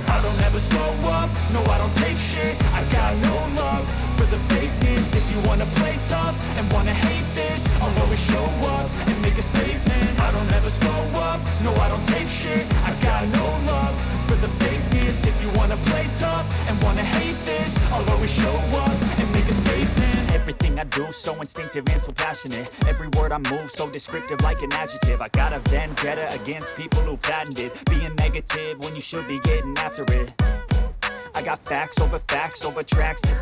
I don't ever slow up, no I don't take shit. I got no love for the fakeness. If you wanna play tough and wanna hate this, I'll always show up and make a statement. I don't ever slow up, no I don't take shit. I got no love for the fakeness. If you wanna play tough and wanna hate this, I'll always show up and make a statement. Everything I do so instinctive and so passionate. Every word I move so descriptive like an adjective. I got a vendetta against people who patented being negative when you should be getting after it. I got facts over tracks. This